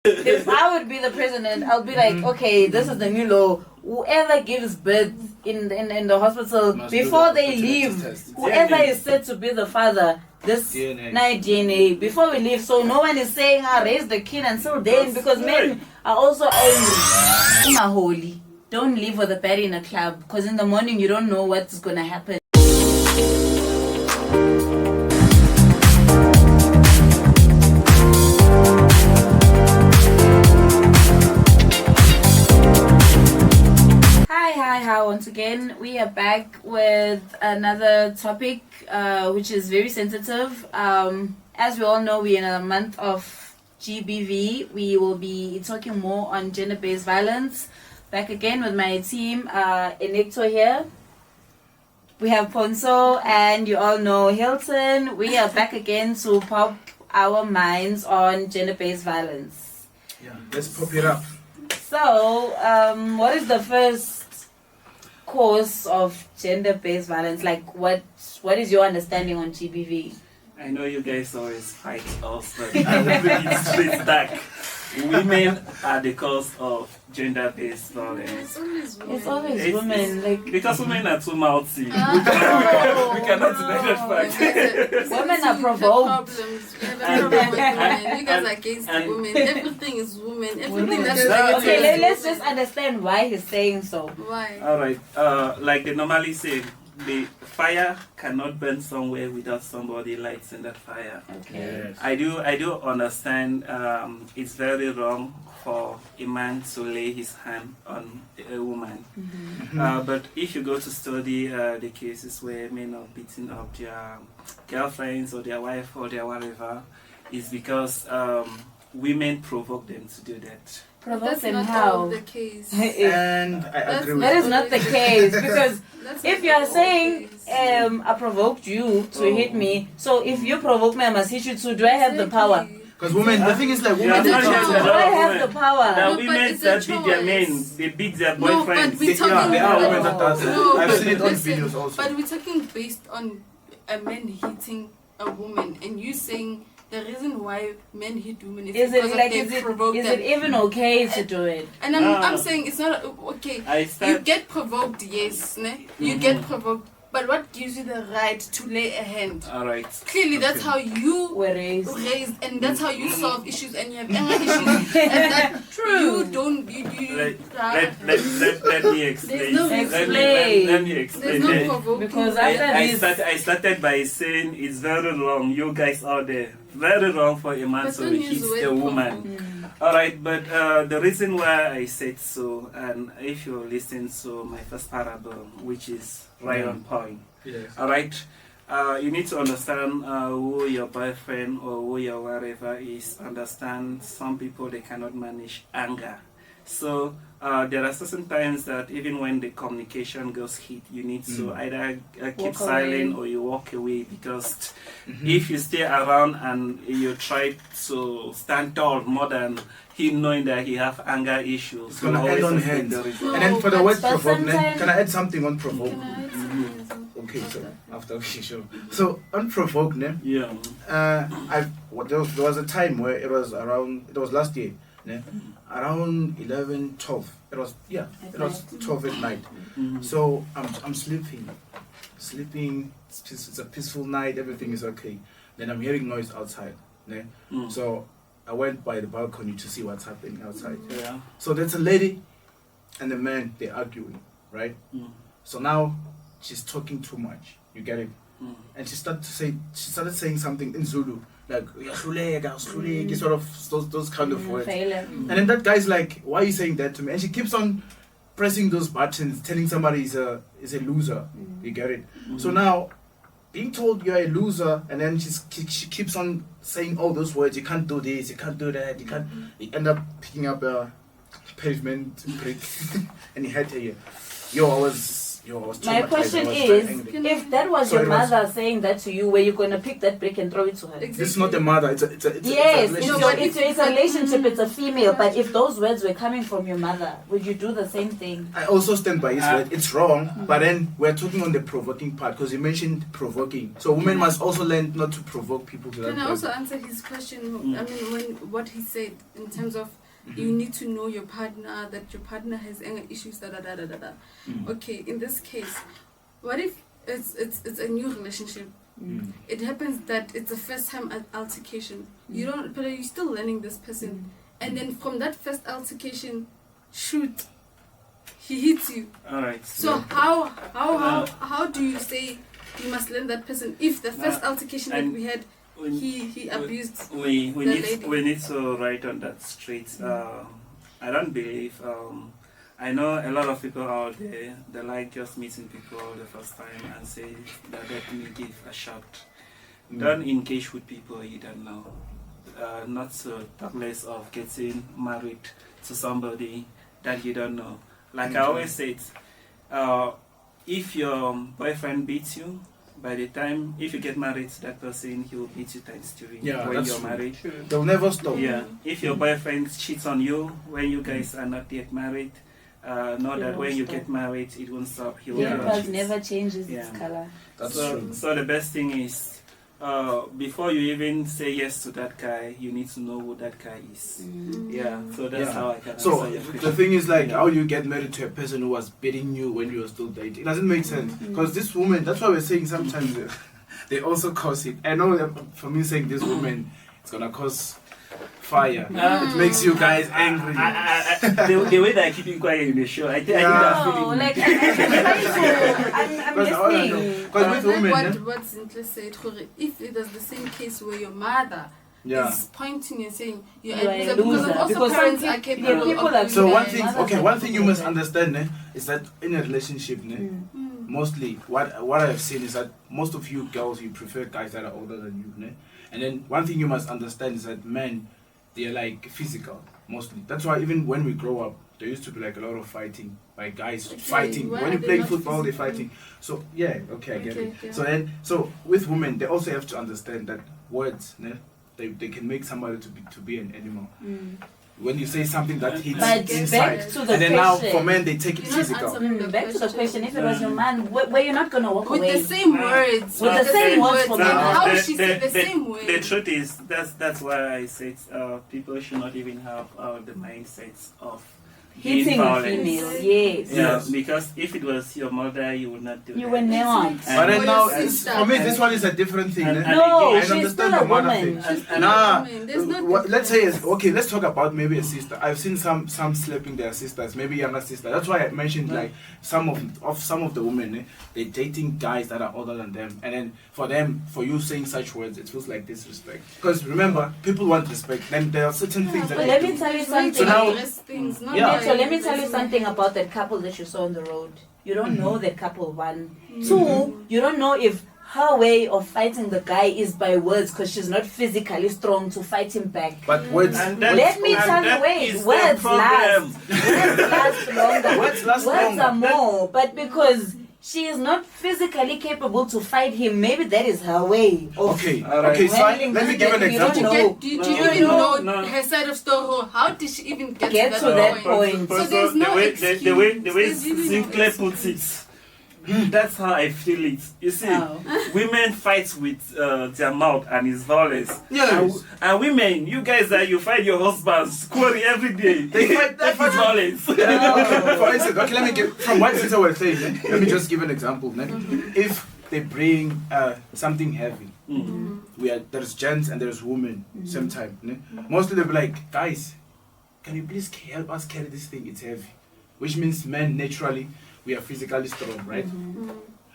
if I would be the president, I'll be like, okay, this is the new law. Whoever gives birth in the hospital, Must before do the they fertility leave, test. whoever DNA. is said to be the father, this DNA. night DNA, before we leave, so no one is saying I raise the kid until then, because men are also angry. Holy. Don't leave with a baddie in a club, because in the morning you don't know what's gonna happen. Hi, once again we are back with another topic which is very sensitive. As we all know, we're in a month of GBV. We will be talking more on gender-based violence. Back again with my team, Enecto here. We have Ponso, and you all know Hilton. We are back again to pop our minds on gender-based violence. Yeah, let's pop it up. So, what is the first cause of gender-based violence? Like, what is your understanding on GBV? I know you guys always fight us, but I'm bringing it straight back. Women are the cause of gender-based violence. It's always women, like because women are too mouthy. We Oh, cannot deny that fact. women are provoked. Problems. We have a problem with women. You guys are against women. Everything is women. Everything that's negative. Okay, let's just understand why he's saying so. Why? All right. Like they normally say, the fire cannot burn somewhere without somebody lighting that fire. Okay. Yes. I do understand. It's very wrong for a man to lay his hand on a woman. But if you go to study the cases where men are beating up their girlfriends or their wife or their whatever, it's because women provoke them to do that. Provoke That's them not how? all the case. And I agree with That you. is not the case, because That's if not you are all saying the case. I provoked you to hit me, so if you provoke me, I must hit you too. Do I have the power? Exactly. Because women, the thing is like women, Yeah, they not talk just to that. Do I have the power? There are No, but women it's a that beat their men, choice. they beat their No, but boyfriends. we Yeah, talking there are women about- that does it. No, I've but seen it on listen, videos also. But we're talking based on a man hitting a woman, and you saying the reason why men hit women is Is because it like they provoke them. it even okay to do it? And I'm saying it's not okay. I You start. get provoked, yes, ne? You get provoked, but what gives you the right to lay a hand? All right. Clearly, that's how you We're raised. raised, and that's how you solve issues, and you have anger issues, and that you don't Let me explain. There's no Let me explain. there's no provoking. Because after I started by saying it's very wrong, you guys out there, very wrong for a man But to don't use hit the word a woman. provoke. Alright, but the reason why I said so, and if you listen to my first parable, which is right on point, Yes. alright, you need to understand who your boyfriend or who your whatever is. Understand some people, they cannot manage anger. So there are certain times that even when the communication goes hit, you need to either keep Walk silent away. or you walk away, because if you stay around and you try to stand tall more than him knowing that he have anger issues, It's gonna you end always on affect hands. the result. And then for the But word provoke, sometimes- can I add something on provoke? Can I add something as well? Okay, so after okay, sure. So on provoke, ne? Yeah. There was a time where it was last year, ne? Around 11, 12. It was At it was night. 12 at night. So I'm sleeping. It's a peaceful night. Everything is okay. Then I'm hearing noise outside. Ne? So I went by the balcony to see what's happening outside. Yeah. So there's a lady and a man. They're arguing, right? So now she's talking too much. You get it? And she started saying something in Zulu, like "Uyahluleka, sort of those kind of words. Failure. And then that guy's like, "Why are you saying that to me?" And she keeps on pressing those buttons, telling somebody is a loser. You get it? So now, being told you're a loser, and then she keeps on saying all those words. You can't do this. You can't do that. You can't. You end up picking up a pavement brick, and he hit her here. Yo, I was Yo, I was My traumatized. question I was is, very angry. if that was So your it was- mother saying that to you, were you gonna pick that brick and throw it to her? Exactly. This is not a mother. It's a Yes, relationship. it's, No, your, but it's a relationship, it's a female, but if those words were coming from your mother, would you do the same thing? I also stand by his word. It's wrong, but then we're talking on the provoking part because you mentioned provoking. So women must also learn not to provoke people to that Can I level. also answer his question? I mean, what he said in terms of you need to know your partner, that your partner has anger issues, da da da da da da. Okay, in this case, what if it's a new relationship? It happens that it's a first time altercation. You don't, but you're still learning this person, and then from that first altercation, shoot, he hits you. All right. So how do you say you must learn that person if the first altercation that we had, he abused we the need lady? we need to write on that straight. I don't believe. I know a lot of people out there, they like just meeting people the first time and say that let me give a shot. Don't engage with people you don't know. Not to talk less of getting married to somebody that you don't know. Like I always say, if your boyfriend beats you, by the time, if you get married to that person, he will beat you times 2 when that's you're true. married. They'll never stop. Yeah, if your boyfriend cheats on you when you guys are not yet married, know It that won't when you stop. get married, it won't stop. He will Yeah. Because cheat. never changes Yeah. its color. That's so, true. so the best thing is, before you even say yes to that guy, you need to know who that guy is. Yeah, so that's Yeah. how I can So answer your the question. thing is like Yeah. how you get married to a person who was beating you when you were still dating. It doesn't make sense because this woman. That's why we're saying sometimes they also cause it. I know that for me saying this woman, it's gonna cause fire. It makes you guys angry. The way that I keep quiet in the show, I think Yeah. that's No, feeling like, me. I'm Because all I know- listening. because with women, What Zintle said, Jorge, if it was the same case where your mother yeah. is pointing and saying you're You are a a loser, because loser. also Because some parents peop- are capable yeah, people of are doing So Yeah, one that. thing, mothers okay, are one thing you must people understand is that in a relationship, mostly what I've seen is that most of you girls you prefer guys that are older than you, and then one thing you must understand is that men, they're like physical mostly. That's why even when we grow up, there used to be like a lot of fighting, like guys Okay, fighting. why When are you they play not football, they're physical? fighting. So yeah, okay, I get it. Okay. So with women, they also have to understand that words, they can make somebody to be an animal. When you say something that hits But inside, back to the and then now question. for men they take it You're not physical. answering Back to the question, if it was your man, were you not gonna walk with away? the same words, With the same words from and your mouth. how she said the same way. The truth is, that's why I said people should not even have the mindsets of being Hitting violent. females, yes. Yeah, Yes. because if it was your mother, you would not do You that. were not. And- But then Or now, your sister. for me, this one is a different thing. And- eh? and No, again- she's understand still the a mother woman. thing. She's still a Nah, woman. There's no let's say difference. okay. Let's talk about maybe a sister. I've seen some slapping their sisters, maybe younger sister. That's why I mentioned like some of the women, they're dating guys that are older than them, and then for you saying such words, it feels like disrespect. Because remember, people want respect. Then there are certain things that But they let do. me tell you It's way something. to now- address things, not Yeah. by So let me tell you addressing something them. about that couple that you saw on the road. You don't know that couple, one. Two, you don't know if her way of fighting the guy is by words because she's not physically strong to fight him back. But words. And words- Let me and tell you, that wait, is the words problem. last. Words last longer. Words last Words longer. are more, but because she is not physically capable to fight him, maybe that is her way of Okay, Alright. okay. So handling let me this give an that you don't example. know. Do you No, even no, know no. her side of story? How did she even get Get to to that that point? point. So there's no excuse. the way There's really no Sinclair excuse. puts it, that's how I feel it. You see, How? women fight with their mouth and it's violence. Yes. And women, you guys you fight your husbands quarrel every day. They fight- That is violence. For instance, okay, let me give from what sister was saying. Let me just give an example. If they bring something heavy, there's gents and there's women same time. Mostly they'll be like, guys, can you please help us carry this thing? It's heavy, which means men naturally we are physically strong, right?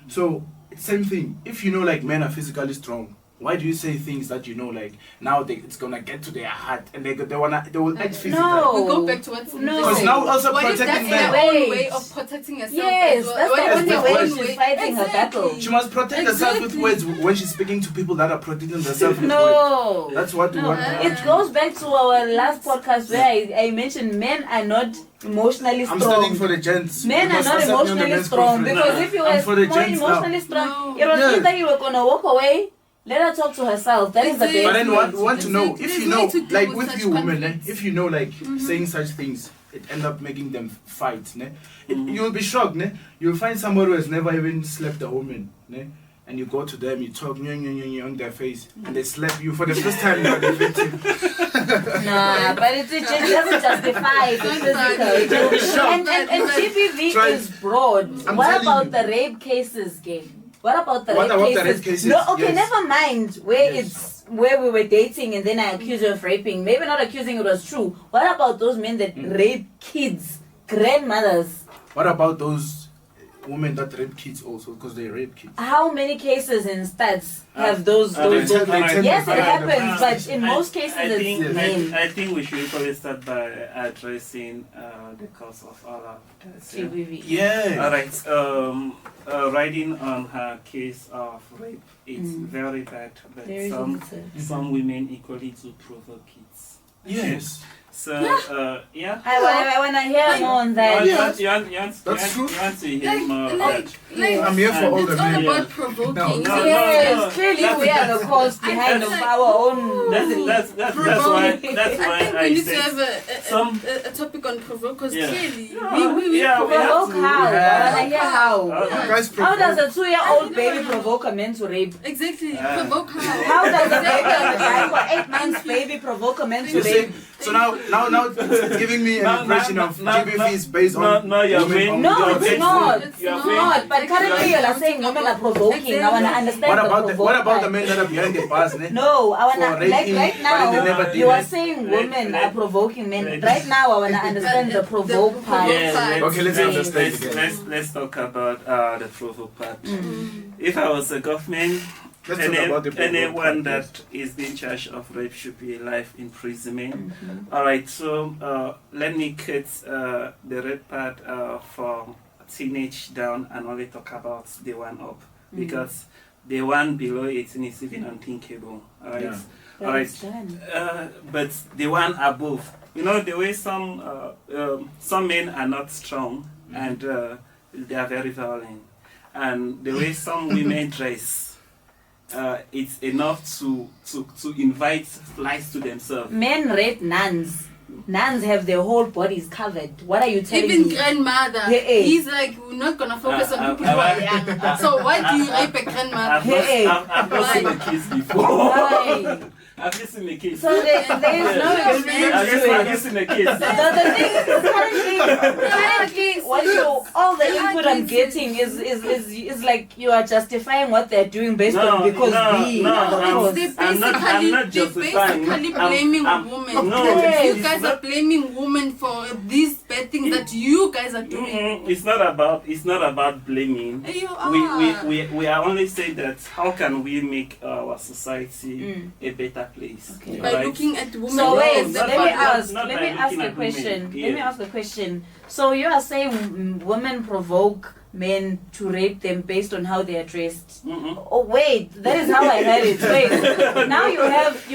So it's same thing. If you know like men are physically strong, why do you say things that you know, like now it's gonna get to their heart and they will act physical? No. We go back to what's Because now also what if protecting that's them. her own Wait. way of protecting herself? Yes, as well? that's What the if only her way own she's fighting her battle. She must protect herself with words when she's speaking to people that are protecting themselves with words. No. That's what we No, want. it goes back to our last podcast where I mentioned men are not emotionally I'm strong. standing for the gents. Men are because not I sat me on the emotionally men's strong conference. because if you I'm were for the more gents now. emotionally strong, No. it was Yeah. either you were gonna walk away, let her talk to herself. That is the Exactly. best But then way want to know, Exactly. if you There's know, way to deal like with with such you women, conflicts. if you know, like saying such things, it end up making them fight. You'll be shocked. You'll find somebody who has never even slept a woman. And you go to them, you talk on their face, and they slap you for the first time. You're the victim. Nah, but it just doesn't justify the physical. You'll be shocked. And GBV Try- is broad. I'm What telling about you. the rape cases, game? What about the What rape about cases? the rape cases? No, okay, Yes. never mind where Yes. it's where we were dating and then I accuse you of raping. Maybe not accusing it was true. What about those men that rape kids, grandmothers? What about those women that rape kids also because they rape kids? How many cases in stats have those? they tend- they tend Yes, to it find happens, them. but in most cases it's men. I think we should equally start by addressing the cause of all of this. GBV. Yeah. All right. Writing on her case of rape, it's very bad, but Very sensitive. some women equally do provoke kids. Yes. So yeah. I want to hear more on that. Yeah. You That's true. want to hear more of like, that. like, I'm here for all the it's all men. about provoking. No, Yes, no. clearly we are the cause behind of our own. That's why I think we I need to said have a topic on provoke because Yeah. clearly we we have Provoke to. how? Yeah. I want to hear how. Okay. Guys, How does provoke. a 2-year-old baby provoke a man to rape? exactly provoke how? How does a baby on the guy for 8 months baby provoke a man to You see, rape? so now it's giving me an impression of GBV is based on no, you're women being- on No, girls. it's not. It's You're It's being- not. But currently you're saying women are provoking. I want to understand What the about provoke what about the part. men that are behind the bars? No, I want For to, like raping, right but they now, never you did are it. saying Let- women let- are provoking men. let- Right now, I want to understand the provoke part. Yeah, Okay, let's understand let's, again. let's talk about the provoke part. If I was a government, Let's talk about the provoke anyone part, that is in charge of rape should be life imprisonment. All right, so let me cut the rape part from teenage down and only talk about the one up because the one below 18 is even unthinkable. All right, Yeah. all right. That's done. But the one above, you know, the way some men are not strong and they are very violent, and the way some women dress. It's enough to invite flies to themselves. Men rape nuns. Nuns have their whole bodies covered. What are you telling Even me? grandmother, Hey. he's like, we're not gonna focus on people who are young. So why do you rape a grandmother? Hey. I've not seen a case before. Why? I've just seen a case. So there is no I've experience just to seen it. a case. The thing is, currently, what all the input I'm getting is like you are justifying what they're doing based on because we are the cause. I'm not They're justifying. basically blaming women. No, Yes. You guys are blaming women for these bad things that you guys are doing. It's not about blaming. You are. We are only saying that how can we make our society a better place? Okay. By right? looking at women. So wait, as not let by- me ask. not Let by me ask looking a at question. women. Let me Yeah. ask a question. So you are saying women provoke men to rape them based on how they are dressed? Oh wait, that is how I heard it. Wait, now you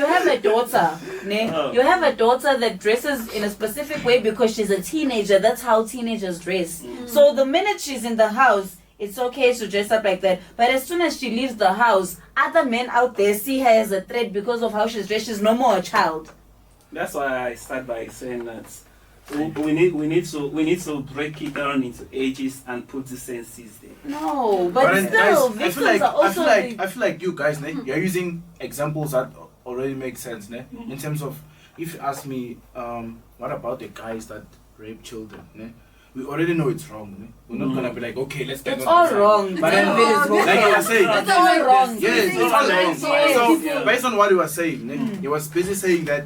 have a daughter, ne? Oh. You have a daughter that dresses in a specific way because she's a teenager. That's how teenagers dress. So the minute she's in the house, it's okay to dress up like that. But as soon as she leaves the house, other men out there see her as a threat because of how she's dressed. She's no more a child. That's why I start by saying that we need to break it down into ages and put the senses there. No, but then, still, guys, victims are also I feel like you guys, you're using examples that already make sense, in terms of if you ask me, what about the guys that rape children, we already know it's wrong. We're not gonna be like, okay, let's get It's on all the side. wrong. But then, None of it is wrong. like you were saying, It's all wrong. yes, it's all wrong. Yes. So based on what you were saying, he was busy saying that,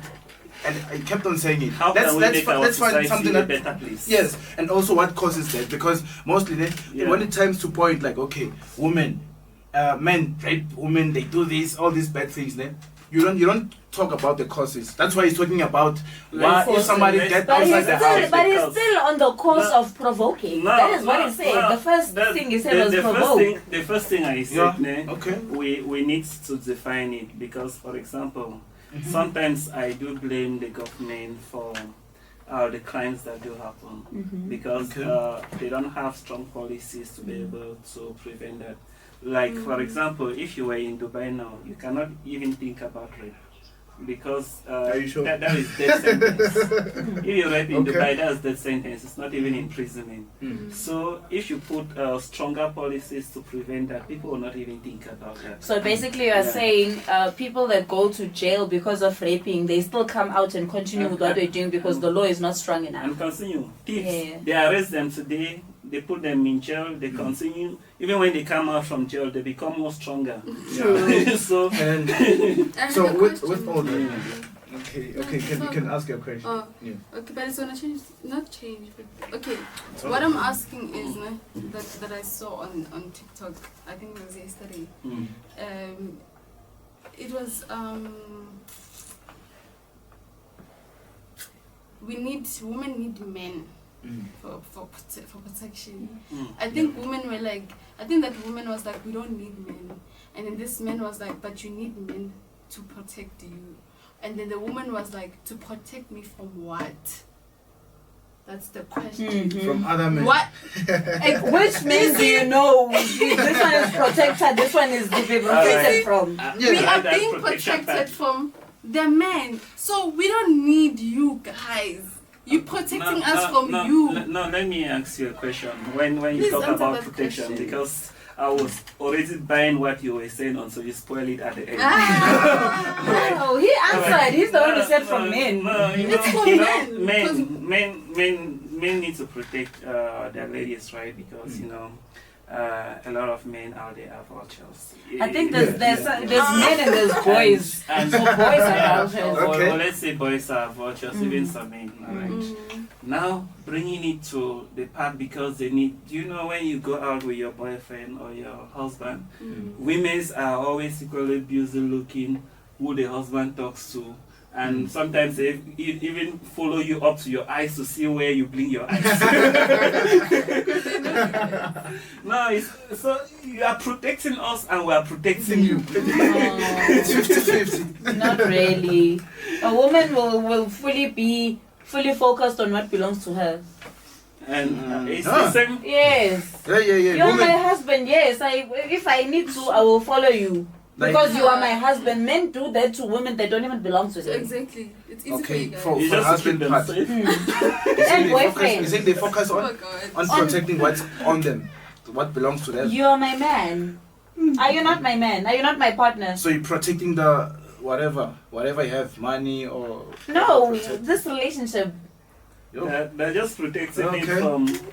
and he kept on saying it. How can we make our let's find society something a that better place? yes, and also what causes that, because mostly when it comes to point like, okay, women, men rape women, they do this, all these bad things. Then you don't talk about the causes. That's why he's talking about why if somebody dead But outside he's the still, house. but he's still on the course of provoking. That is what he said. The first thing he said was provoke. The first thing I said, Okay. we need to define it, because, for example, sometimes I do blame the government for the crimes that do happen, because they don't have strong policies to be able to prevent that. Like, for example, if you were in Dubai now, you cannot even think about rape, because Are you sure? that is death sentence. If you rape in Dubai, that's death sentence. It's not even imprisonment. So if you put stronger policies to prevent that, people will not even think about that. So basically, you are saying people that go to jail because of raping, they still come out and continue with what they're doing because the law is not strong enough. And continue. Thieves, they arrest them today, they put them in jail, they continue. Even when they come out from jail, they become more stronger. So with all that, you can ask your question. Okay, but it's gonna change, not change. But okay, what I'm asking is that I saw on TikTok. I think it was yesterday. It was women need men for protection. I think women were like, I think that woman was like, we don't need men, and then this man was like, but you need men to protect you, and then the woman was like, to protect me from what? That's the question. From other men. What? Which men do you know? This one is protected, this one is to be protected from. We are being protected from the men, so we don't need you guys. You protecting us from you. No, let me ask you a question. When you talk about protection, because I was already buying what you were saying on, so you spoil it at the end. Oh, he answered. He's the one who said from men. No, It's for men. Men need to protect their ladies, right? Because a lot of men out there are vultures. I think there's men and there's boys. And So boys are vultures. or let's say boys are vultures, even some men. Alright. Now bringing it to the part, because they need. Do you know when you go out with your boyfriend or your husband, women are always equally busy looking who the husband talks to. And sometimes they even follow you up to your eyes to see where you blink your eyes. No, so you are protecting us and we are protecting you. It's 50-50. Not really. A woman will be fully focused on what belongs to her. And it's the same. Yes. Yeah. You're my husband. Yes. If I need to, I will follow you. Because you are my husband. Men do that to women that don't even belong to them. Exactly. It's easy for you guys. For husband part. And boyfriend. You think they focus on protecting what's on them, what belongs to them. You are my man. Are you not my man? Are you not my partner? So you're protecting the whatever you have, money or... No, this relationship. They're just protecting it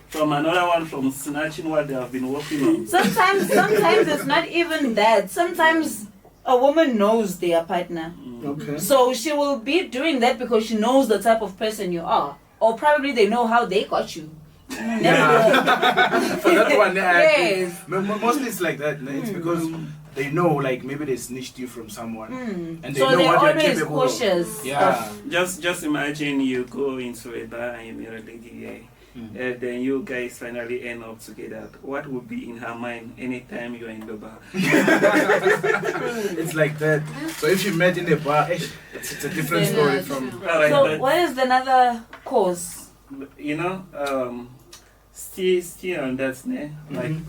from another one from snatching what they have been working on. Sometimes it's not even that. Sometimes a woman knows their partner. Okay. So she will be doing that because she knows the type of person you are. Or probably they know how they got you. For that one, yes. Mostly it's like that. It's because they know, like maybe they snitched you from someone, and they so know they're what you're always capable cautious. of. Yeah. Just imagine you go into a bar and you meet a lady, then you guys finally end up together. What would be in her mind anytime you're in the bar? It's like that. So if you met in the bar, it's a different story from. So what is another cause? Still on that,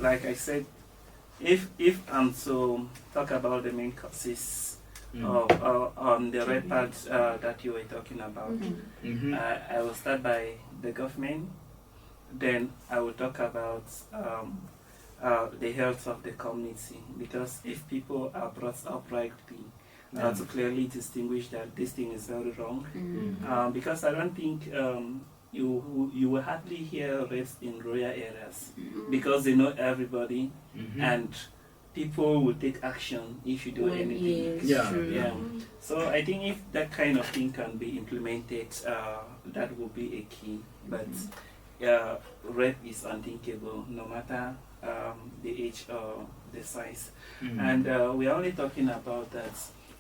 like I said. If I'm to talk about the main causes on the red part that you were talking about, I will start by the government, then I will talk about the health of the community, because if people are brought up rightly to clearly distinguish that this thing is very wrong, because I don't think you will hardly hear rapes in rural areas because they know everybody and people will take action if you do anything. Yeah. So I think if that kind of thing can be implemented, that will be a key. But rape is unthinkable, no matter the age or the size. Mm. And we are only talking about that.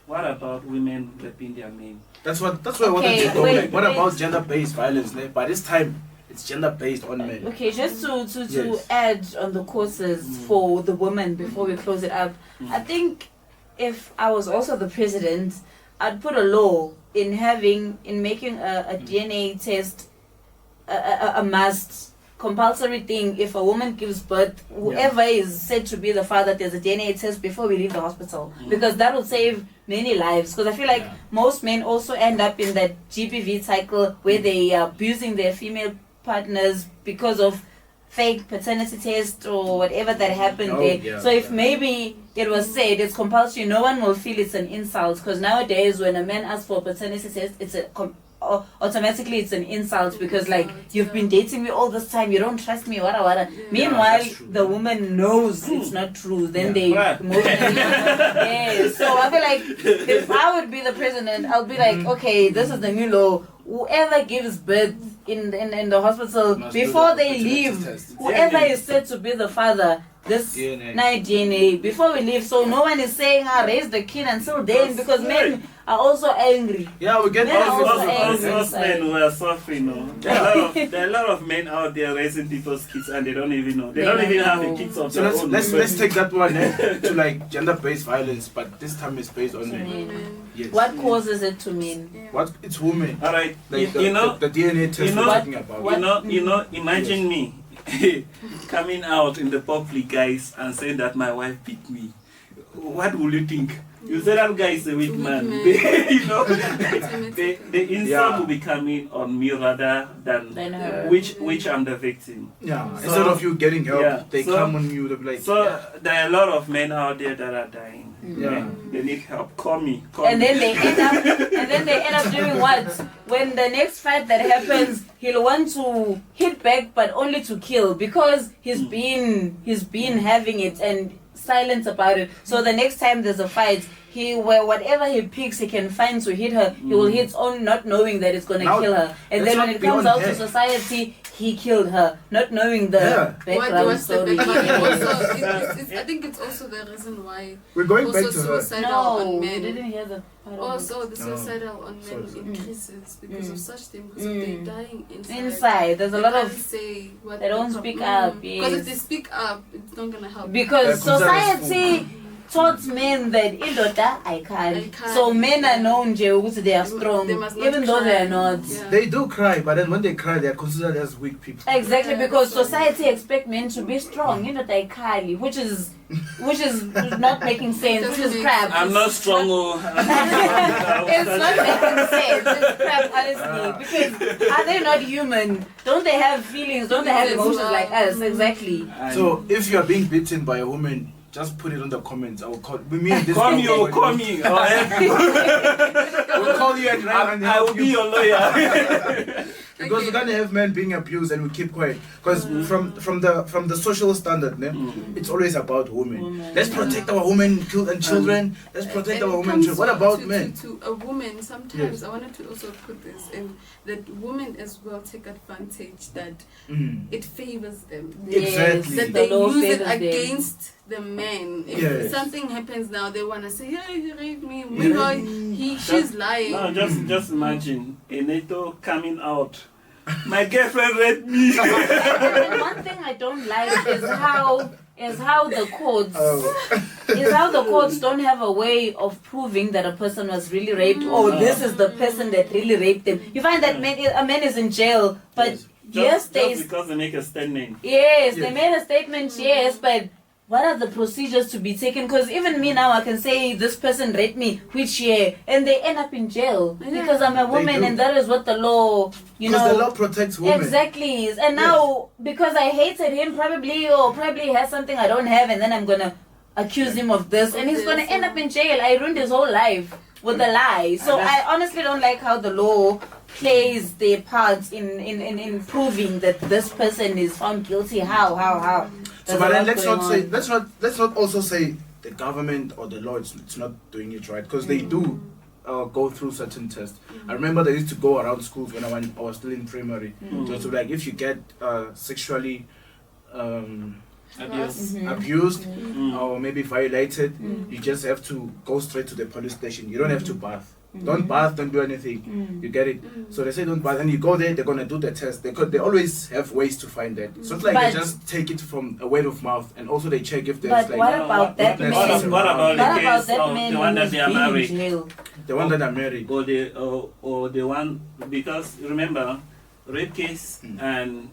What about women raping their men? That's what I wanted Okay, to go. wait, Like, what wait. about gender-based violence? Like, by this time, it's gender-based on men. Okay, just to Yes. add on the causes for the women before we close it up. I think if I was also the president, I'd put a law in making a DNA test a must compulsory thing. If a woman gives birth, whoever is said to be the father, there's a DNA test before we leave the hospital, because that will save many lives. Because I feel like most men also end up in that GBV cycle where they are abusing their female partners because of fake paternity test or whatever that happened there. Yeah, So if maybe it was said it's compulsory, no one will feel it's an insult. Because nowadays when a man asks for a paternity test, it's automatically it's an insult, because like, you've been dating me all this time, you don't trust me, wada wada. Meanwhile, that's true. the woman knows it's not true. Then they Right. yeah. So I feel like if I would be the president, I'll be like, okay, this is the new law. Whoever gives birth in the hospital, Must do before the they paternity leave, test. whoever DNA. is said to be the father, this DNA. night DNA, before we leave, so no one is saying I raised the kid until then, because men are also angry. Yeah, we get Men are all also this. angry. Us men who are suffering, no? There are a lot of men out there raising people's kids and they don't even know. They don't even have the kids of So their let's own. let's take that one to like gender-based violence, but this time it's based on men. Yes. What causes it to men? What? It's women. All right, Like you know, the DNA test you know- we're talking about. you know, imagine me coming out in the public, guys, and saying that my wife beat me. What will you think? You say that guy is a weak man. You know, the insult will be coming on me rather than Than her. which I'm the victim. Yeah. So- Instead of you getting help, Yeah, they so- come on you. They'll be like, So there are a lot of men out there that are dying. Yeah. They need help. Call me. And then they end up doing what? When the next fight that happens, he'll want to hit back, but only to kill, because he's been having it and silent about it. So the next time there's a fight, whatever he picks, he can find to hit her. He will hit on not knowing that it's gonna Now, kill her. And let's then when not it be comes on out to her. society, he killed her, not knowing the background What's the story. background? Also, I think it's also the reason why we're going also back to her. suicidal No, on we men. didn't hear the part of Also, the suicidal on men Sorry. increases because of such things, because of they dying inside. Inside, there's a They lot can't of, say what they don't the speak problem- up, Because yes. if they speak up, it's not gonna help. because They're considered society taught men that indoda I I can't. can't. So men are known ukuthi they are strong, They must not even though they cry. are not. Yeah. They do cry, but then when they cry, they are considered as weak people. Exactly, Yeah, because that's right. society expect men to be strong, indoda I can't, which is not making sense, which is crap. I'm not strong. It's not making sense. It's crap, honestly. Because are they not human? Don't they have feelings? Don't they have emotions like us? Exactly. So if you are being beaten by a woman, just put it on the comments. I will call. Me and this Call guy me, will- call me. Or help me. We'll call you and I will be your lawyer. Because we can't have men being abused and we keep quiet. Because from the social standard, ne, it's always about women. Let's protect our women and children. Let's protect our And it women. comes Children. What about to, men? To a woman, sometimes Yes. I wanted to also put this in that women as well take advantage that Mm. it favors them. Exactly. That The they law use it favors them. against the men. If Yes. something happens now, they want to say, yeah, he raped me. Yeah. Meanwhile, she's lying. No, just imagine Eneto coming out. My girlfriend raped me. And one thing I don't like is how the courts don't have a way of proving that a person was really raped, or this is the person that really raped them. You find that a man is in jail, but Just they because they make a statement. Yes, they Yes. made a statement, yes, but what are the procedures to be taken? Because even me now, I can say this person raped me, which year, and they end up in jail because I'm a woman, do. and that is what the law, Because the law protects women. exactly. And now, because I hated him, probably he has something I don't have, and then I'm gonna accuse him of this, and he's gonna end up in jail. I ruined his whole life with a lie. So I honestly don't like how the law plays their part in proving that this person is found guilty. How? So, There's but a then lot let's going not also say the government or the law it's not doing it right, because they do go through certain tests. I remember they used to go around schools when I was still in primary. So to like if you get sexually abused or maybe violated, you just have to go straight to the police station. You don't have to bath. Don't bath, don't do anything. You get it? So they say don't bath, and you go there, they're gonna do the test. They always have ways to find that. So it's like they just take it from a word of mouth, and also they check if there's But like. what about that man? What about the case that of man the one that they are who's been in married? jail? The one that are married. Or the one, because remember, rape case and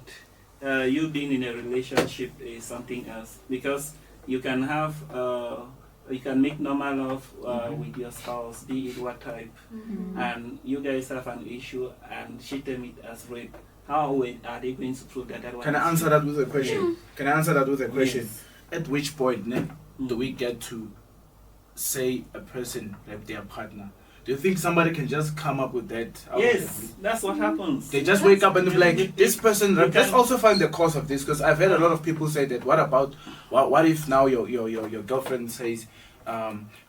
you being in a relationship is something else, because you can have you can make normal love with your spouse, be it what type, and you guys have an issue and she term it as rape. How are they going to prove that one? Can I answer that with a question? Can I answer that with a question? Yes. At which point do we get to say a person like their partner? Do you think somebody can just come up with that? Yes, that's what happens. They just wake up and be like, this person. Let's also find the cause of this, because I've heard a lot of people say that. What about what if now your girlfriend says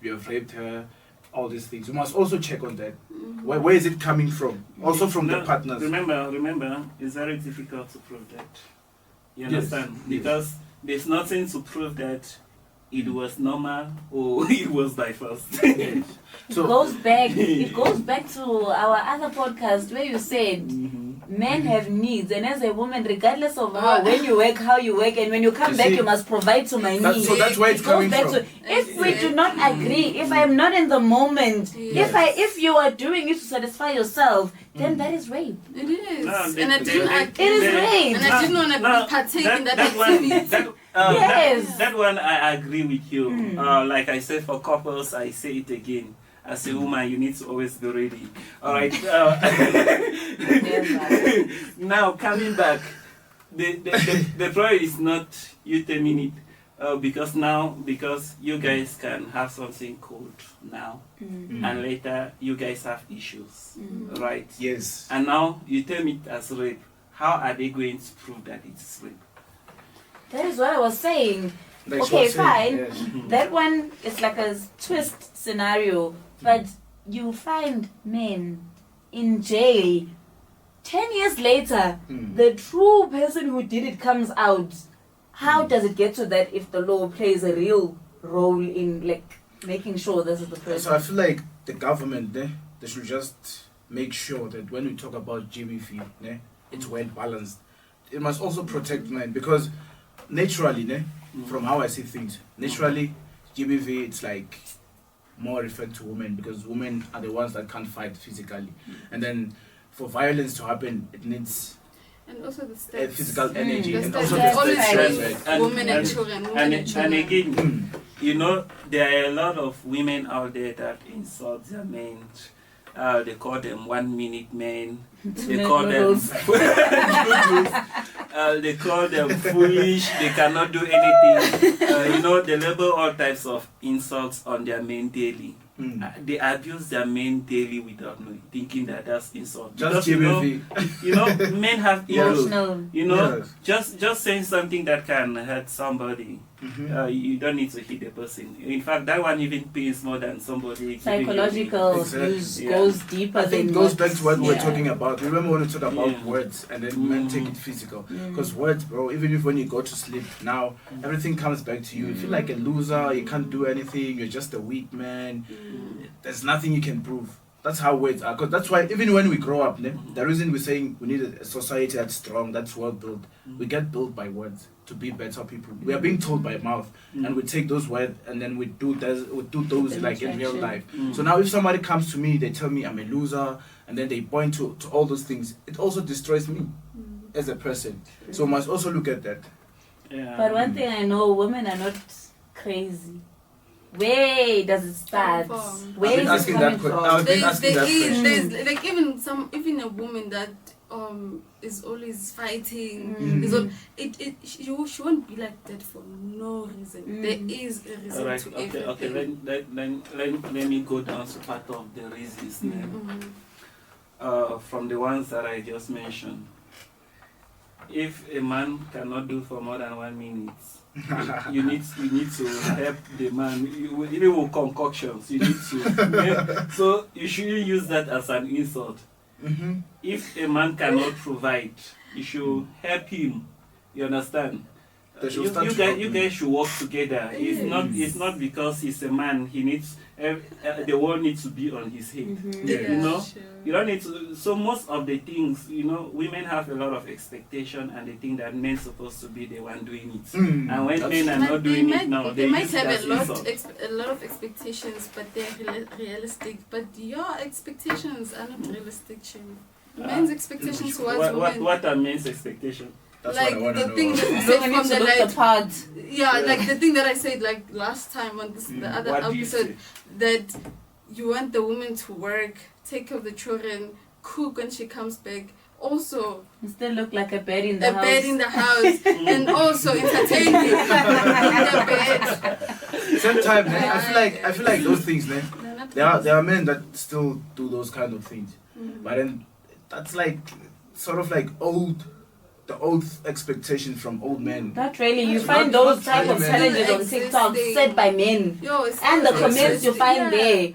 you have raped her, all these things? You must also check on that. Where is it coming from? Also from the partners. Remember, it's very difficult to prove that. You understand? Yes. Because there's nothing to prove that it was normal or it was by force. Yes. It goes back to our other podcast where you said men have needs, and as a woman, regardless of when you work, how you work, and when you come back, you must provide to my needs. So that's where it's coming from. If we do not agree, if I am not in the moment, if you are doing it to satisfy yourself, then that is rape. It is. No, And I didn't It is rape. And I didn't want to partake in that activity. Yes. That one I agree with you. Like I said, for couples, I say it again. As a woman, you need to always be ready. All right. Now coming back, the problem is not you terminate because you guys can have something called now, and later you guys have issues, right? Yes. And now you term it as rape. How are they going to prove that it's rape? That is what I was saying. Like Okay, so fine. yes. That one is like a twist scenario, but you find men in jail 10 years later, the true person who did it comes out. How does it get to that if the law plays a real role in like making sure this is the person? So I feel like the government, they should just make sure that when we talk about GBV, it's well balanced. It must also protect men, because naturally, from how I see things, naturally, GBV, it's like more referred to women, because women are the ones that can't fight physically. And then for violence to happen, it needs And also the steps. physical energy, The and steps. also There's the always stress, like right? women and children. And again, you know, there are a lot of women out there that insult their men. They call them 1 minute men. They call them they call them foolish. They cannot do anything. You know, they label all types of insults on their men daily. They abuse their men daily without knowing, thinking that that's insult. Just Because, GBV. you know, men have egos. Emotional. You know, Yes. just saying something that can hurt somebody. You don't need to hit the person. In fact, that one even pains more than somebody. Psychological Exactly. abuse Yeah. goes deeper I think than it goes back to what we were yeah. talking about. Remember when we talked about Yeah. words, and then men take it physical? Because words, bro, even if when you go to sleep now, everything comes back to you. You feel like a loser, you can't do anything, you're just a weak man. There's nothing you can prove. That's how words are. Because that's why even when we grow up, the reason we're saying we need a society that's strong, that's well built, we get built by words to be better people. We are being told by mouth, and we take those words and then we do those like in real life. So now if somebody comes to me, they tell me I'm a loser, and then they point to all those things, it also destroys me as a person. So we must also look at that. Yeah. But one thing I know, women are not crazy. Where does it start? Where I've been is it asking coming that question. from? I've been asking that question. There's like even a woman that is always fighting. She won't be like that for no reason. There is a reason Alright, to okay. everything. Let me go down to part of the reasons. From the ones that I just mentioned. if a man cannot do for more than 1 minute, you need to help the man. Even with concoctions, you need to. So you shouldn't use that as an insult. Mm-hmm. If a man cannot provide, you should help him. You understand? They should You start guys to- should work together. It's not because he's a man. He needs the world needs to be on his head. Yeah. You know, Sure. you don't need to. So most of the things, women have a lot of expectation, and they think that men's supposed to be the one doing it. Mm, And when that's- men are not doing it now, they might use it have as a lot, insult. a lot of expectations, but they're realistic. But your expectations are not realistic, Shane. Men's expectations towards women, What are men's expectations? That's like what I want to the know. thing that you So said we need from to the look light. the part. Yeah, like the thing that I said like last time on the other What do you episode, say? that you want the woman to work, take care of the children, cook when she comes back, also You still look like a bed in the a house. bed in the house, and also entertain me in the bed. Same time, man, I feel like those things, man. They're not There are men that still do those kind of things, Mm. but then that's like sort of like the old expectations from old men. Not really. You It's find not- those not type of really, challenges on Existing. TikTok set by men. Yo, it's And the not comments you existing. find Yeah. there.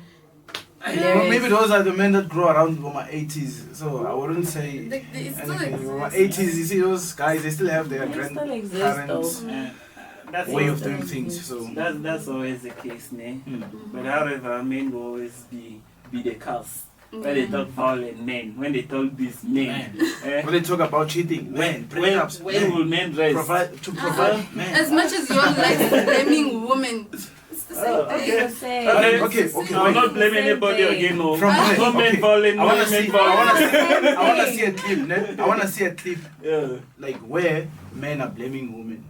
Well, maybe those are the men that grow around my 80s, so I wouldn't say It still anything. My exists. 80s, you see those guys, they still have their They still exist, grandparents' That's way always, of doing things. So that's always the case, ne? Mm. But however, men will always be the cause. When they talk violent men, when they talk this men, when they talk about cheating, men, prenups, when will men rest? provide, men. As much as you're like blaming women, it's the same okay. thing. Okay, I'll wait. not blame Same anybody thing. again. No, From where? no men Okay. violent, I no wanna men see. violent. I wanna see a clip. I wanna see a clip Yeah. like where men are blaming women,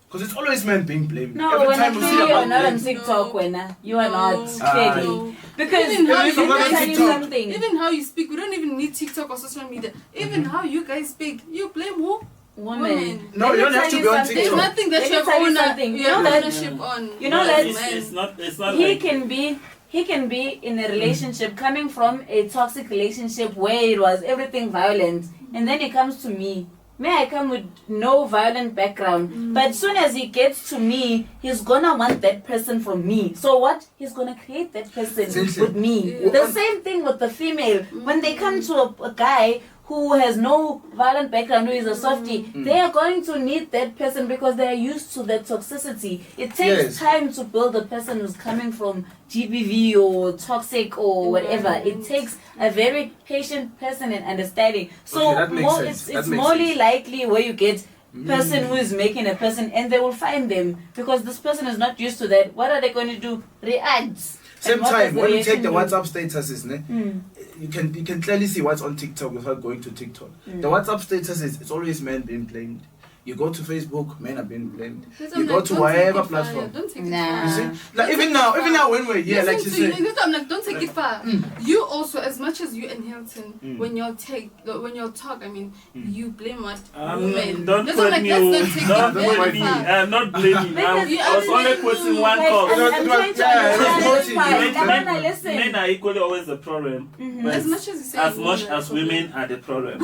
because it's always men being blamed. No, Every when I time we see feel you are about not on blame, TikTok, No. when you are not Ah, clearly. No. Because Even how let you me tell guys you TikTok. something. Even how you speak, we don't even need TikTok or social media. Even how you guys speak, you blame who? Women. No, Let you me don't have tell to you be on something. There's TikTok. nothing that Let you me have tell you something. you You know have that- ownership on. You know No, that- it's not He like can be in a relationship coming from a toxic relationship where it was everything violent, and then he comes to me. May I come with no violent background, but as soon as he gets to me, he's gonna want that person from me. So what? He's gonna create that person Essentially. with me. Yeah. The same thing with the female. When they come to a guy who has no violent background, who is a softie, they are going to need that person because they are used to that toxicity. It takes Yes. time to build a person who's coming from GBV or toxic or whatever. It takes a very patient person and understanding. So Okay, that makes more, sense. That it's makes morely sense. likely where you get person who is making a person, and they will find them because this person is not used to that. What are they going to do? React. Same And what time, does the when you take the reaction WhatsApp statuses, ne, do? you can clearly see what's on TikTok without going to TikTok. The WhatsApp statuses, it's always men being blamed. You go to Facebook, men are being blamed. That's You I'm go like, to don't take whatever it far, platform. Don't take it Nah. far. You see, Ah. like Don't even take now, it even far. now when we're here, like you Listen to said, you, I'm like, don't take it far. You also, as much as you and Hilton, when you talk, I mean, you blame what women. don't That's quote like, me. let's not take Don't it quote very me. far. I'm not blaming. Because I was only quoting one Like, cause. I'm trying to Yeah, understand it's this part. voting. I wanna listen. Men are equally always the problem, but As much as you say as much women are as the women are the problem.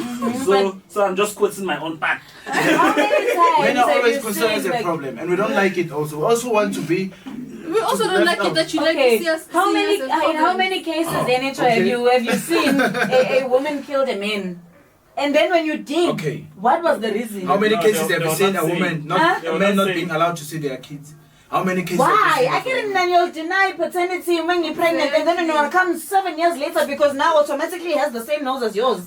but- So I'm just quoting my own part. How many times men are have always you considered seen, as a like, problem, and we don't like it. Also, we also want to be. We also don't like it that you like to Okay, see us. how see many us as in how problems. many cases Oh, then have okay. you seen a woman killed a man? And then when you dig, Okay. what was the reason? How many No, cases they have you were seen not a woman, saying. not They a were man not not being saying. allowed to see their kids? How many cases? Why? Have you I seen can't then you'll deny paternity when you're pregnant and then when you come 7 years later because now automatically has the same nose as yours.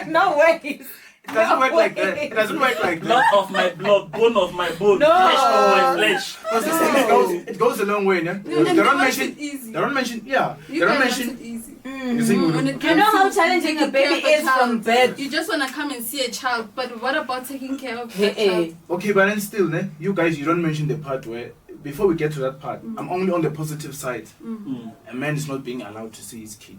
No ways. It doesn't work like that. It doesn't work like Blood that. of my blood, bone of my bone, No. flesh of my flesh. Because this thing it goes a long way, yeah? And They they don't want mention. it easy. They don't mention. Yeah. They You don't guys want mention. it easy. You see, When it You comes know how to challenging taking a baby care of a is from child, birth. You just want to come and see a child, but what about taking care of Hey, that child? Okay, but then still, ne? You guys, you don't mention the part where. Before we get to that part, I'm only on the positive side. A man is not being allowed to see his kid.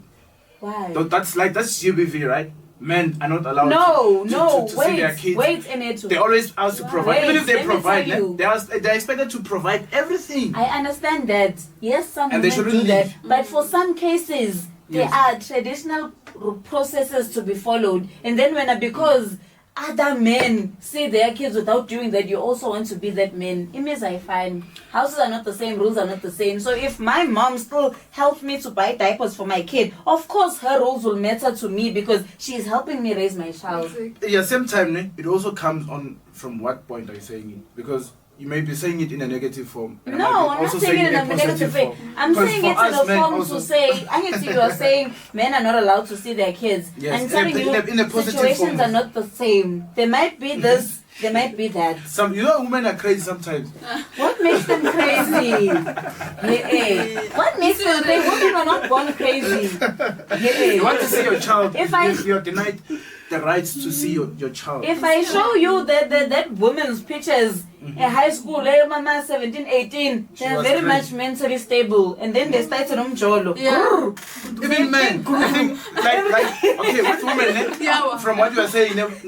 Why? So that's GBV, right? Men are not allowed No, to see their kids. wait, Enetu. They're always asked to provide. Wait, Even if they let me provide, tell you. they're expected to provide everything. I understand that. Yes, some And they women shouldn't do that. leave. But for some cases, there Yes. are traditional processes to be followed. And then because other men see their kids without doing that, you also want to be that man. Image I find. Houses are not the same, rules are not the same. So if my mom still helps me to buy diapers for my kid, of course her rules will matter to me because she is helping me raise my child. Yeah, same time, it also comes on from what point are you saying it? Because you may be saying it in a negative form. And No, I'm not saying it in a negative way. I'm 'Cause saying for it in us a men form also- to say, I can see you are saying men are not allowed to see their kids. Yes, I'm telling you, in a positive situations form. are not the same. There might be this, there might be that. Women are crazy sometimes. What makes them crazy? Hey. What makes them crazy? Women are not born crazy. Hey. You want to see your child, If I- you're denied the rights to see your child. If I show you that woman's pictures in high school, mama 17, 18, they're was very crazy. much mentally stable. And then they started umjolo. Yeah. Even men, I think, like okay, with women, Yeah. from what you are saying, because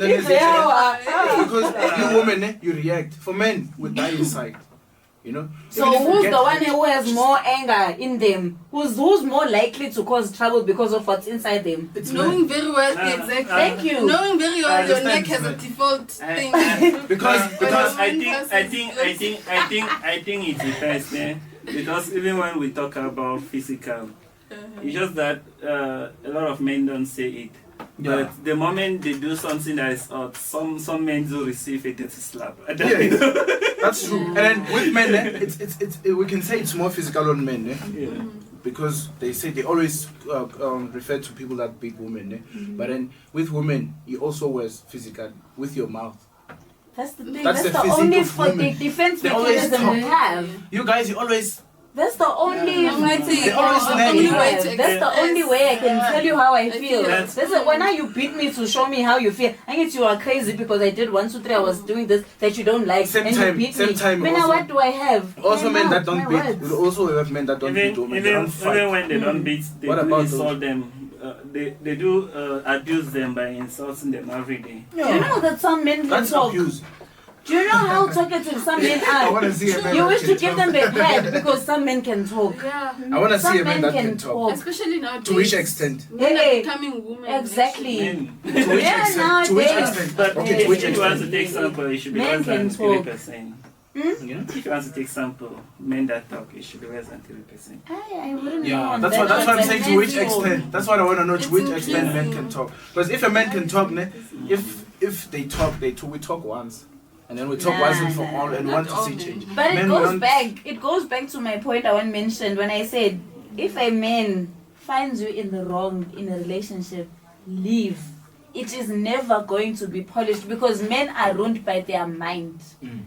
you women, you react. For men, we die inside. You know. So Even if we who's get the one hurt, who has more anger in them? Who's more likely to cause trouble because of what's inside them? It's Knowing men. very well the exact. Thank you. Knowing very I well your understand neck has a that. default thing. Because I think it depends, because even when we talk about physical, it's just that a lot of men don't say it. Yeah. But the moment they do something that is odd, some men do receive a dirty slap. That's true. And then with men, it's we can say it's more physical on men, Yeah. because they always refer to people that big women, but then with women, you also was physical with your mouth. That's the thing. That's That's, the the physique only of women. defense They always mechanism we talk. have. You guys, you always That's the only They always thing nag. we Only way have. to That's the only way I can tell you how I feel. That's- This is when you beat me to show me how you feel. I guess you are crazy because I did 1, 2, 3. I was doing this that you don't like, Same and time- you beat same me. time But now also- what do I have? also My men that mouth, don't my beat. words. We also have men that don't beat women. They don't fight. Even when they don't beat, they What do about insult them. They do abuse them by insulting them every day. Do you know that some men can That's talk? abuse. Do you know how talkative some men I want are? to see a man You that wish can to give talk. them a pad because some men can talk. Yeah. I want to see Some a man men that can can talk. Especially nowadays. To which extent? Men Hey, are becoming women. Exactly. Men. To which Yeah, extent? To which nowadays. extent? But Okay, to which if you want extent? to take sample, it should be Men less than can talk. 3%. You know? If you want to take sample, men that talk, it should be less than 3%. I wouldn't know. Yeah, on that's that, what but I'm saying. To men which talk. extent? That's what I want to know. To It's which extent men increasing. can talk? Because if a man can talk, if they talk, we talk once, and then we talk once and for all, and Not want to all see men. change. But it Men goes want- back. It goes back to my point I once mentioned when I said, if a man finds you in the wrong in a relationship, leave. It is never going to be polished because men are ruled by their mind.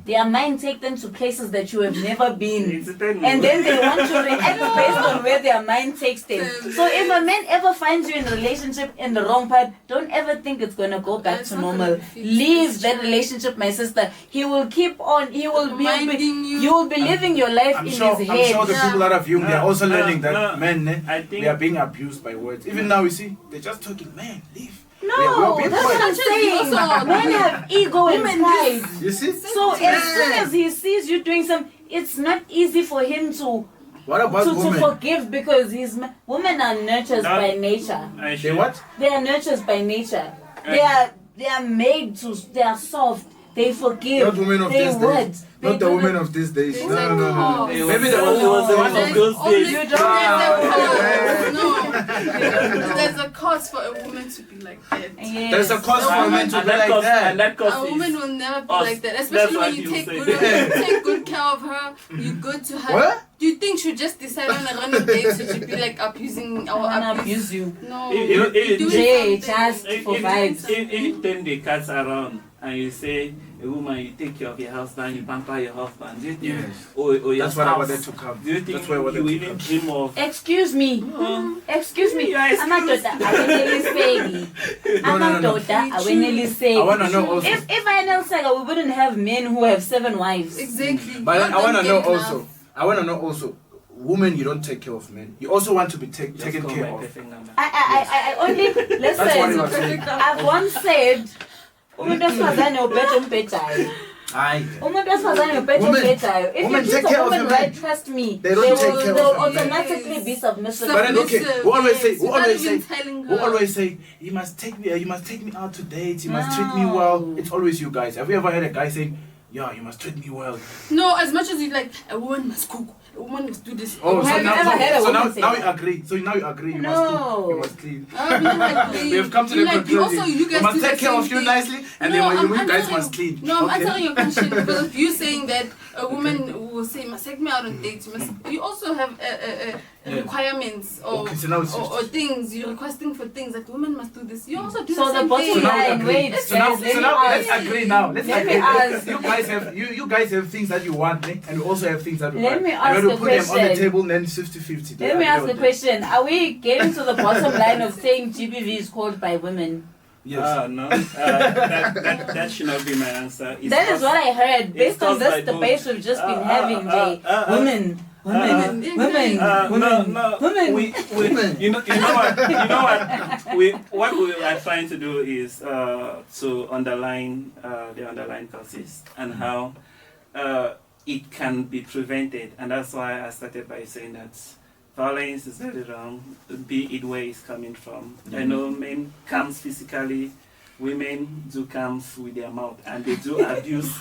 Their mind take them to places that you have never been. It's a thing. And then they want to react based on where their mind takes them. So if a man ever finds you in a relationship in the wrong part, don't ever think it's gonna go back It's to not gonna normal. be fixed. Leave It's that true. relationship, my sister. He will keep on. He will be. Reminding you. You will be living your life I'm in sure. his I'm head. sure the people that are viewing, they're also No, learning that no, men, I think they are being abused by words. Even now, you see, they're just talking. Man, leave. No, we are that's what I'm Actually, saying. also- Men have ego and Women pride. You see? So as soon as he sees you doing some, it's not easy for him to What about to women? forgive because women are nurtured No. by nature. I They should, what? They are nurtured by nature. They are made to. They are soft. They forgive. Not women of they these would. days. They Not the do women of these days. They No, say, no, no, no. "Oh, Maybe the it was the one one of those days. You don't No. There's a cause for a woman to be like that. Yes. There's a cause for a man to And be that like cost, that. and that cost A woman is, will never be us. like that, That's especially what when you you take say. good care of her. You go to her. What? Do you think she'll just decide on a random date to be like abusing I or wanna abuse you. No. If- you're if- doing Jay, something. just for vibes. if you turn the cats around and you say, a woman, you take care of your husband, you pamper your husband, do you think, Yes. or your That's what I spouse, wanted to come. do you think That's where I wanted you to even come. dream of? Excuse me. Excuse me. Yeah, excuse- Amadoda aweneliseki. No, no, no, no. Amadoda I aweneliseki. want to know also. If I know Sega, we wouldn't have men who have 7 wives. Exactly. But then God I want to don't know get enough. also. I want to know also. Women, you don't take care of men. You also want to be Just taken call care my of. perfect number. I only That's what he listen. was saying. I've once said, umuntu osifazane ubheda umbhedayo. Aye. Umuntu wesifazane nobhejobhejayo. If Women you take treat care a of woman your man. right, trust me, They don't take care of they'll your man. automatically be submissive. But then, okay, who always say, telling who her. always say, you must take me out to date, you must treat me well. It's always you guys. Have you ever heard a guy saying, yeah, you must treat me well? No, as much as you like, a woman must cook, a woman must do this. Oh, Have you ever heard a woman say now that? we agree. So now you agree, you No. must cook, you must clean. We We've come to the conclusion. You guys must do the take care of same you thing. nicely, and No, then I'm you guys answering- must clean. No, I'm Okay? answering your question because of you saying that a woman will say, must take me out on dates. You also have requirements or, Okay, so now it's or things. You're requesting for things like women must do this. You also do So the the same bottom thing. now we line, agree. wait, So now, guys, let so me now ask. let's agree now. Let's Let me agree. ask. You guys have you guys have things that you want, eh? And we also have things that we Let want. me And ask we a put them on the question. table and then 50-50. Let me ask the question. Are we getting to the bottom line of saying GBV is called by women? Yes. No, that should not be my answer. It's That is caused- what I heard based on caused by this both. debate we've just been having, Jay. Women. Women. No, we, Women. you know what we are trying to do is to underline the underlying causes and how it can be prevented, and that's why I started by saying that violence is very wrong, be it where it's coming from. I know men comes physically, women do comes with their mouth, and they do abuse.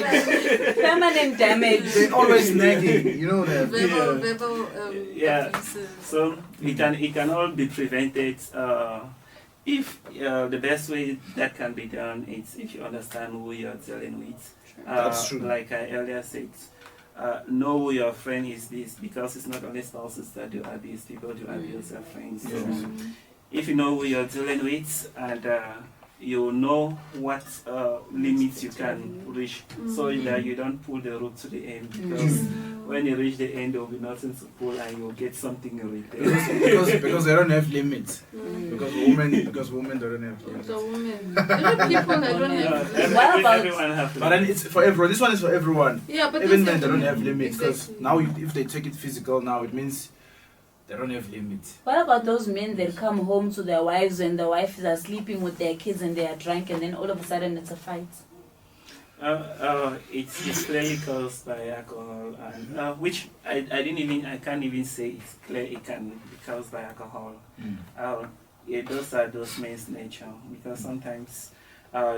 Permanent damage. They're always nagging, you know that. Verbal Yeah. abuses. So it can all be prevented if the best way that can be done is if you understand who you're dealing with. That's true. Like I earlier said, know who your friend is this, because it's not only spouses that do abuse, people do abuse their friends. So Yes. if you know who you're dealing with and you know what limits you can reach, so that you don't pull the rope to the end, because when you reach the end there will be nothing to pull and you'll get something in return. because they don't have limits. Because women don't have limits. The women. Even people that don't have. What about- everyone have to But then it's for everyone. This one is for everyone. Yeah, but Even this men, they don't is- have limits. Because Exactly. now if they take it physical, now it means they don't have limits. What about those men that come home to their wives and the wives are sleeping with their kids and they are drunk and then all of a sudden it's a fight? It's clearly caused by alcohol, and which I can't even say it's clear it can be caused by alcohol. Those are those men's nature, because sometimes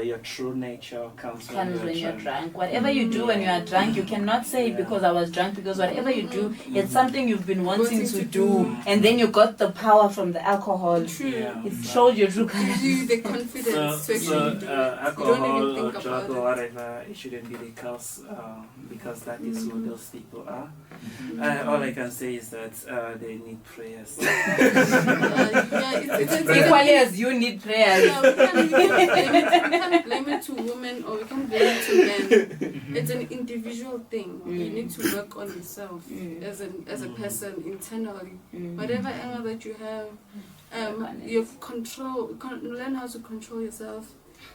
your true nature comes Comes when you're drunk. drunk. Whatever you do when you are drunk, you cannot say because I was drunk, because whatever you do, it's something you've been wanting to do, and then you got the power from the alcohol. True. Yeah. It showed your true Gives colors. you the confidence to actually do it. Alcohol even or think drug about or it. whatever, it shouldn't be the cause, because that is who those people are. All I can say is that they need prayers. Equally as you need prayers. Yeah, we can't blame it to women or we can't blame it to men. It's an individual thing. You need to work on yourself as a person internally. Whatever anger that you have, you learn how to control yourself.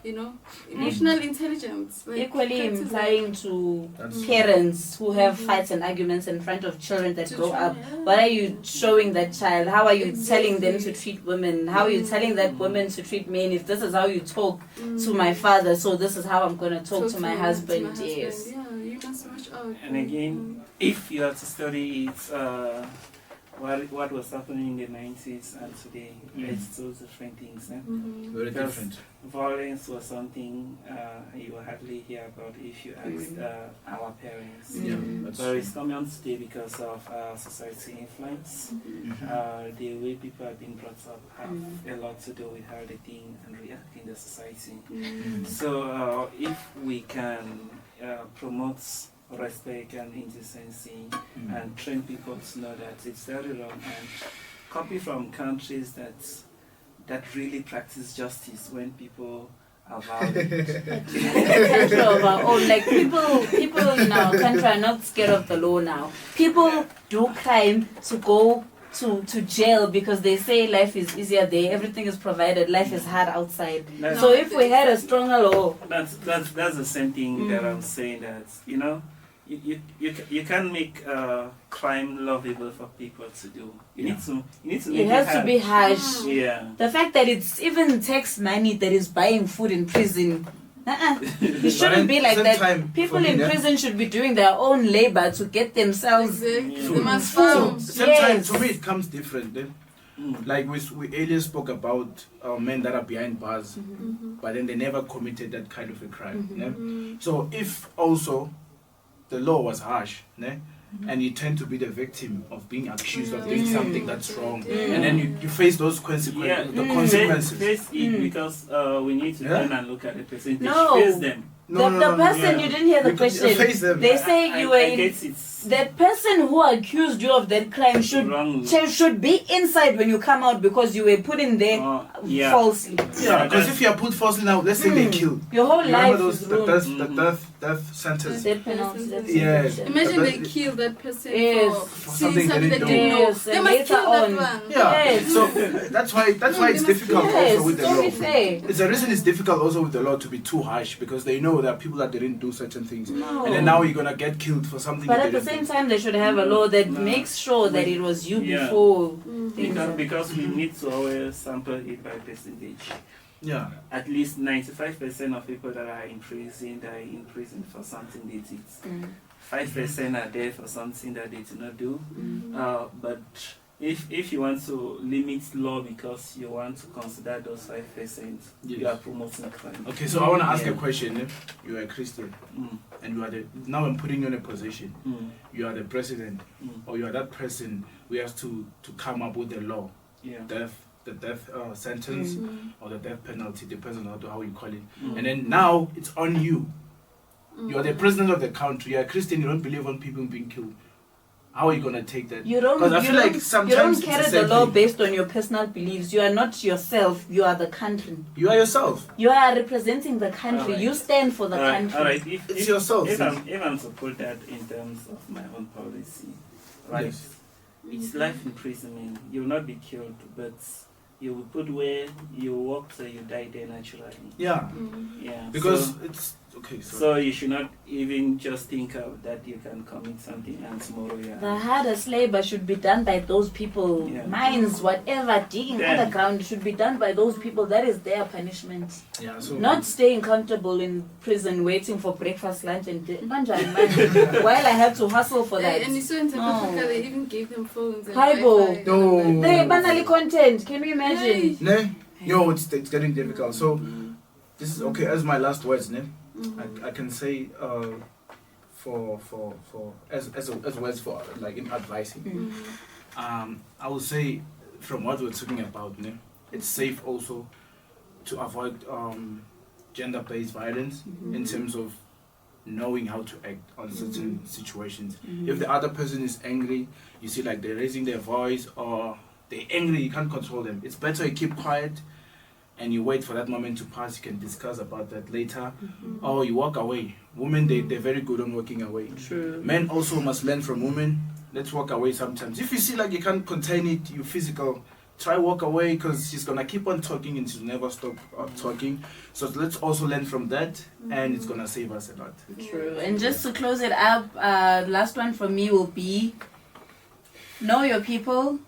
You know, emotional intelligence. Like, Equally that's it. implying to That's parents who have fights and arguments in front of children that grow up. Yeah. What are you showing that child? How are you telling them to treat women? How are you telling that woman to treat men? If this is how you talk to my father, so this is how I'm going to talk to my husband. Yes. Yeah, you must watch out. And again, if you are to study it, what was happening in the 90s and today, it's two different things. Eh? Very Because different. Violence was something you will hardly hear about if you ask our parents. Yeah, that's But it's coming today because of society influence. The way people have been brought up have a lot to do with how they think and react in the society. So if we can promote respect and indecency and train people to know that it's very wrong, and copy from countries that really practice justice when people are violent. Country of our own. Like people in our country are not scared of the law now. People do crime to go to jail because they say life is easier there, everything is provided, life is hard outside. So if we had a stronger law, That's the same thing that I'm saying, that you can't make crime lovable for people to do. You need to make it has to be harsh. Yeah. The fact that it's even tax money that is buying food in prison, It shouldn't be like that. Time People in prison should be doing their own labor to get themselves Exactly. So- They must So, farm. sometimes Yes. to me it comes different. Like we earlier spoke about men that are behind bars, but then they never committed that kind of a crime. Ne? So if also the law was harsh, ne? And you tend to be the victim of being accused of doing something that's wrong, and then you face those consequences. The consequences. Face it because we need to turn and look at the percentage. No. Face them. The person, you didn't hear the Because you question. face them. They say you were I in. guess it's The person who accused you of that crime wrong. should be inside when you come out because you were put in there Yeah. falsely. Yeah, because if you are put falsely now, let's say they kill. Your whole You life remember those is the ruined. death sentence? Death penalty. That's Yes. it. Imagine they kill that person Yes. for something seeing they something they didn't didn't know. know. Yes, They and must later kill that on. one. Yeah. Yes. So that's why it's difficult Yes, also with the don't law. be fair. It's the reason it's difficult also with the law to be too harsh because they know that people that didn't do certain things, No. and then now you're gonna get killed for something. But you at the didn't same do. time, they should have a law that No. makes sure that it was you Yeah. before. things Because we need to always sample it by percentage. Yeah. At least 95% of people that are in prison for something they did. 5% are there for something that they did not do. But if you want to limit law because you want to consider those 5%, you are promoting crime. Okay, so I want to ask Yeah. a question. You are a Christian, Mm. and you are now I'm putting you in a position. Mm. You are the president, Mm. or you are that person. We have to come up with the law, Yeah. the death sentence, or the death penalty, depends on how you call it. Mm. And then now it's on you. You are the president of the country. You are a Christian. You don't believe on people being killed. How are you gonna take that? You don't. 'Cause I you feel don't, like you sometimes don't it's the carry the same law thing. based on your personal beliefs. You are not yourself. You are the country. You are yourself. You are representing the country. Alright. You stand for the country. All right. It's yourself. If I'm to put that in terms of my own policy, right? Yes. It's life imprisonment. You will not be killed, but you will put where you walk till you die there naturally. Yeah. Yeah. Because so, it's okay. so you should not even just think of that you can commit something and tomorrow The hardest labor should be done by those people. Yeah. Mines, whatever, digging Yeah. underground should be done by those people. That is their punishment. Yeah. So Not staying comfortable in prison waiting for breakfast, lunch, and while I have to hustle for that. And you saw in South No. Africa, they even gave them phones and Bible. Wi-Fi. No. They banally content. Can you imagine? Ne? Yo, it's getting difficult. So this is okay. As my last words, ne? I can say for as words for like in advising. I would say from what we're talking about, ne? It's safe also to avoid gender-based violence in terms of knowing how to act on certain situations. If the other person is angry, you see like they're raising their voice or they're angry, you can't control them. It's better you keep quiet and you wait for that moment to pass. You can discuss about that later, or you walk away. Women, they're very good on walking away. True. Men also must learn from women. Let's walk away sometimes. If you see like you can't contain it, you physical, try walk away because she's gonna keep on talking and she'll never stop talking. So let's also learn from that, and it's gonna save us a lot. True. And just to close it up, last one for me will be know your people.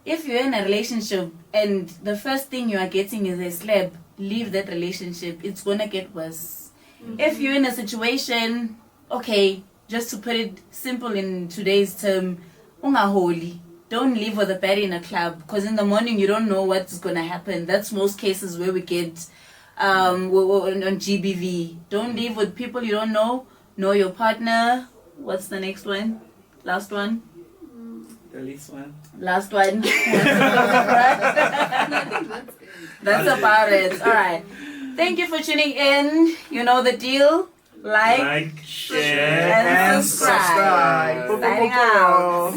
If you're in a relationship and the first thing you are getting is a slap, leave that relationship. It's gonna get worse. If you're in a situation, okay, just to put it simple in today's term, ungaholi. Don't leave with a baddie in a club because in the morning you don't know what's gonna happen. That's most cases where we get on GBV. Don't leave with people you don't know. Know your partner. What's the next one? Last one. The least one. Last one. I think that's it. That's about it. All right. Thank you for tuning in. You know the deal. Like Share, and subscribe. Signing out.